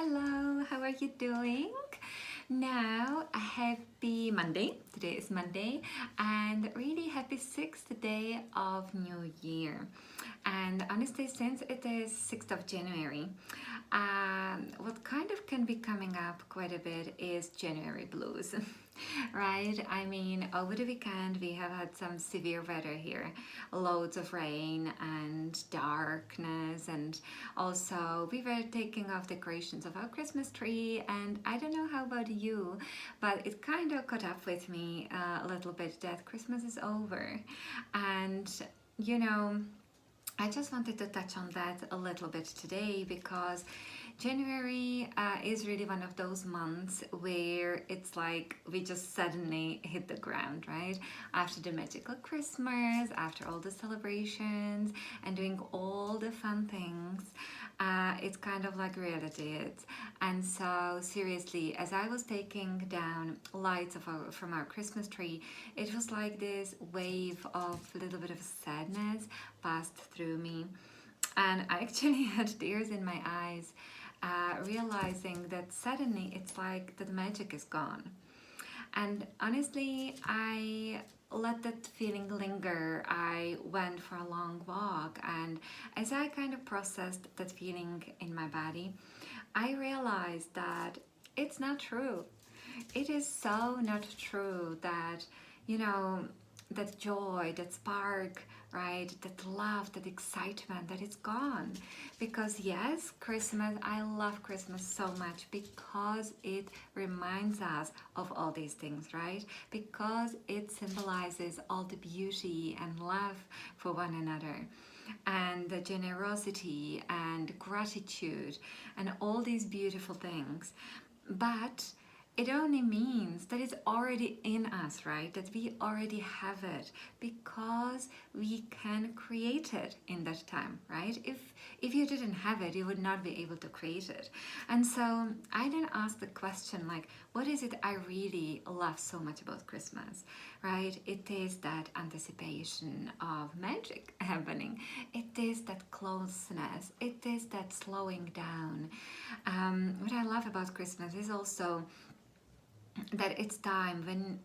Hello, how are you doing? Now, a happy Monday. Today is Monday, and really happy sixth day of New Year. And honestly, since it is 6th of January, what kind of can be coming up quite a bit is January blues. Right? I mean, over the weekend we have had some severe weather here, loads of rain and darkness, and also we were taking off decorations of our Christmas tree. And I don't know how about you, but it kind of caught up with me a little bit that Christmas is over, and you know. I just wanted to touch on that a little bit today because January is really one of those months where it's like we just suddenly hit the ground, right? After the magical Christmas, after all the celebrations and doing all the fun things, it's kind of like reality hits. And so seriously, as I was taking down lights from our Christmas tree, it was like this wave of a little bit of sadness passed through me. And I actually had tears in my eyes, realizing that suddenly it's like the magic is gone. And honestly, I let that feeling linger. I went for a long walk, and as I kind of processed that feeling in my body, I realized that it's not true. It is so not true that, you know, that joy, that spark, right? That love, that excitement, that it's gone. Because yes, Christmas, I love Christmas so much because it reminds us of all these things, right? Because it symbolizes all the beauty and love for one another, and the generosity and gratitude and all these beautiful things. But it only means that it's already in us, right? That we already have it because we can create it in that time, right? If you didn't have it, you would not be able to create it. And so I then asked the question, like, what is it I really love so much about Christmas, right? It is that anticipation of magic happening. It is that closeness. It is that slowing down. What I love about Christmas is also that it's time when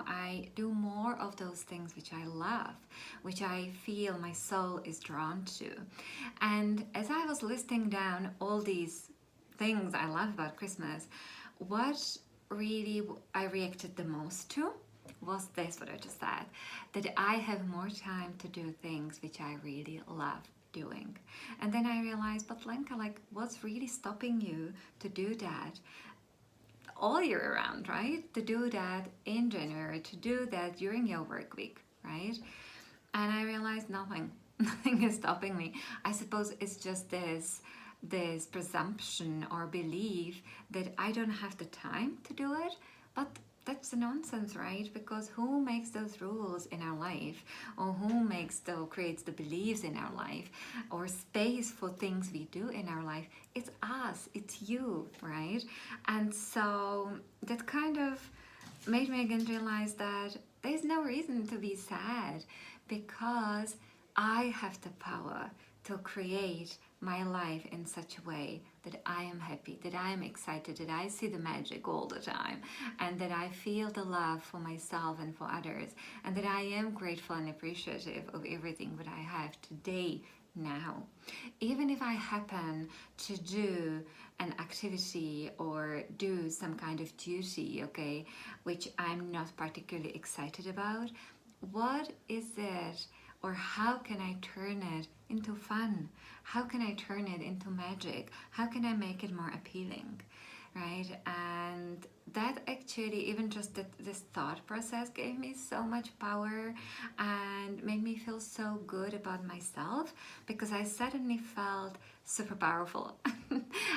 I do more of those things which I love, which I feel my soul is drawn to. And as I was listing down all these things I love about Christmas, what really I reacted the most to was this, what I just said, that I have more time to do things which I really love doing. And then I realized, but Lenka, like, what's really stopping you to do that all year around, right? To do that in January, to do that during your work week, right? And I realized nothing, nothing is stopping me. I suppose it's just this presumption or belief that I don't have the time to do it, but that's a nonsense, right? Because who makes those rules in our life, or who creates the beliefs in our life, or space for things we do in our life? It's us, it's you, right? And so that kind of made me again realize that there's no reason to be sad because I have the power to create my life in such a way that I am happy, that I am excited, that I see the magic all the time, and that I feel the love for myself and for others, and that I am grateful and appreciative of everything that I have today, now. Even if I happen to do an activity or do some kind of duty, okay, which I'm not particularly excited about, what is it, or how can I turn it into fun? How can I turn it into magic? How can I make it more appealing, right? And that actually, even just this thought process gave me so much power and made me feel so good about myself because I suddenly felt super powerful.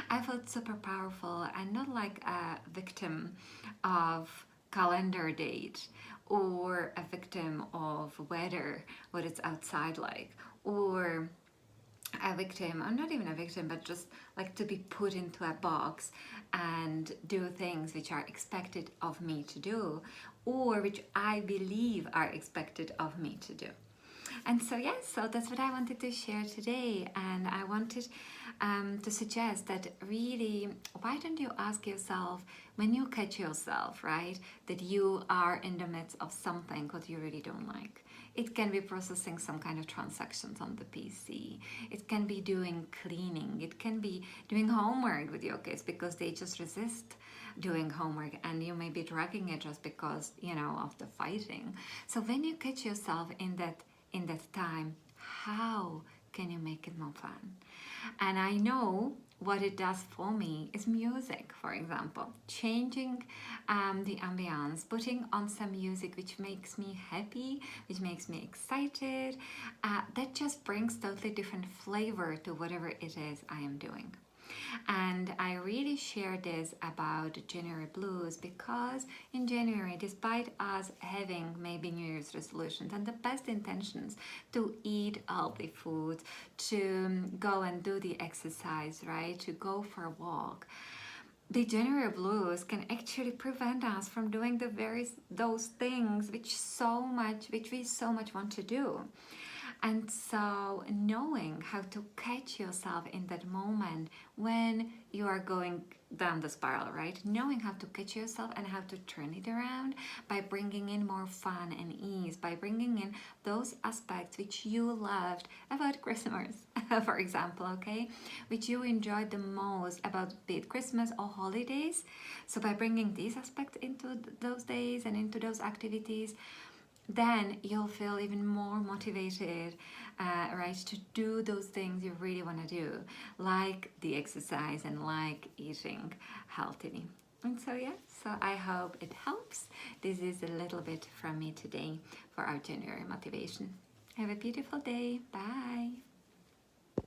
I felt super powerful and not like a victim of calendar date or a victim of weather, what it's outside like, or a victim, or not even a victim, but just like to be put into a box and do things which are expected of me to do, or which I believe are expected of me to do. And so, yes, so that's what I wanted to share today. And I wanted to suggest that really, why don't you ask yourself when you catch yourself, right, that you are in the midst of something what you really don't like. It can be processing some kind of transactions on the PC. It can be doing cleaning. It can be doing homework with your kids because they just resist doing homework and you may be dragging it just because, you know, of the fighting. So when you catch yourself in that time, how can you make it more fun? And I know what it does for me is music, for example, changing the ambience, putting on some music which makes me happy, which makes me excited. That just brings totally different flavor to whatever it is I am doing. And I really share this about January blues because in January, despite us having maybe New Year's resolutions and the best intentions to eat healthy food, to go and do the exercise, right, to go for a walk, the January blues can actually prevent us from doing those things which we so much want to do. And so, knowing how to catch yourself in that moment when you are going down the spiral, right? Knowing how to catch yourself and how to turn it around by bringing in more fun and ease, by bringing in those aspects which you loved about Christmas, for example, okay? Which you enjoyed the most about be it Christmas or holidays. So, by bringing these aspects into those days and into those activities, then you'll feel even more motivated, right, to do those things you really want to do, like the exercise and like eating healthily. And so, yeah, so I hope it helps. This is a little bit from me today for our January motivation. Have a beautiful day. Bye.